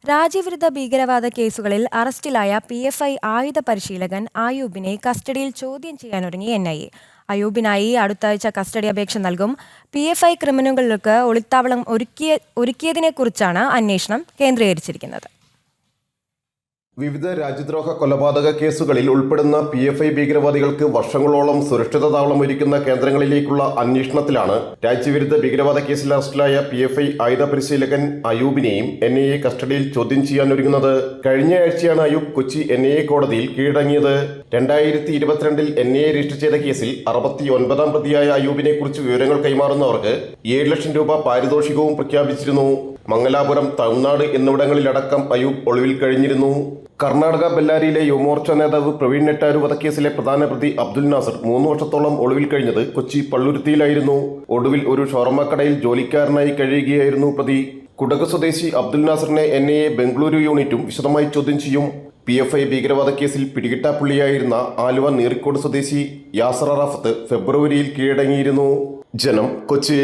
രാജ്യവിരുദ്ധ ഭീകരവാദ കേസുകളിൽ അറസ്റ്റിലായ PFI ആയുധ പരിശീലകൻ അയൂബിനെ കസ്റ്റഡിയിൽ ചോദ്യം ചെയ്യാനൊരുങ്ങി NIA. അയൂബിനായി അടുത്താഴ്ച കസ്റ്റഡി അപേക്ഷ നൽകും. PFI ക്രിമിനലുകൾക്ക് ഒളിത്താവളം ഒരുക്കിയതിനെക്കുറിച്ചാണ് അന്വേഷണം കേന്ദ്രീകരിച്ചിരിക്കുന്നത്. വിവിധ രാജ്യദ്രോഹ കൊലപാതക കേസുകളിൽ ഉൾപ്പെടുന്ന PFI ഭീകരവാദികൾക്ക് വർഷങ്ങളോളം സുരക്ഷിത താവളം ഒരുക്കുന്ന കേന്ദ്രങ്ങളിലേക്കുള്ള അന്വേഷണത്തിലാണ് രാജ്യവിരുദ്ധ ഭീകരവാദ കേസിൽ അറസ്റ്റിലായ PFI ആയുധ പരിശീലകൻ അയൂബിനെയും NIA കസ്റ്റഡിയിൽ ചോദ്യം ചെയ്യാനൊരുങ്ങുന്നത്. കഴിഞ്ഞ ആഴ്ചയാണ് അയൂബ് കൊച്ചി NIA കോടതിയിൽ കീഴടങ്ങിയത്. 2022 NIA രജിസ്റ്റർ ചെയ്ത കേസിൽ 69ാം പ്രതിയായ അയൂബിനെ കുറിച്ച് വിവരങ്ങൾ കൈമാറുന്നവർക്ക് 7 ലക്ഷം രൂപ പാരിതോഷികവും പ്രഖ്യാപിച്ചിരുന്നു. മംഗലാപുരം, തമിഴ്നാട് എന്നിവിടങ്ങളിലടക്കം അയൂബ് ഒളിവിൽ കഴിഞ്ഞിരുന്നു. കർണാടക ബെല്ലാരിയിലെ യുവമോർച്ച നേതാവ് പ്രവീൺ നെട്ടാരു വധക്കേസിലെ പ്രധാന പ്രതി അബ്ദുൽ നാസർ 3 വർഷത്തോളം ഒളിവിൽ കഴിഞ്ഞത് കൊച്ചി പള്ളുരുത്തിയിലായിരുന്നു. ഒടുവിൽ ഒരു ഷവർമ്മ കടയിൽ ജോലിക്കാരനായി കഴിയുകയായിരുന്നു പ്രതി. കുടക് സ്വദേശി അബ്ദുൽ നാസറിനെ NIA ബംഗളൂരു യൂണിറ്റും വിശദമായി ചോദ്യം ചെയ്യും. PFI ഭീകരവാദ കേസിൽ പിടികിട്ടാപ്പുള്ളിയായിരുന്ന ആലുവ നീറിക്കോട് സ്വദേശി യാസർ അറാഫത്ത് ഫെബ്രുവരിയിൽ കീഴടങ്ങിയിരുന്നു. ജനം, കൊച്ചി.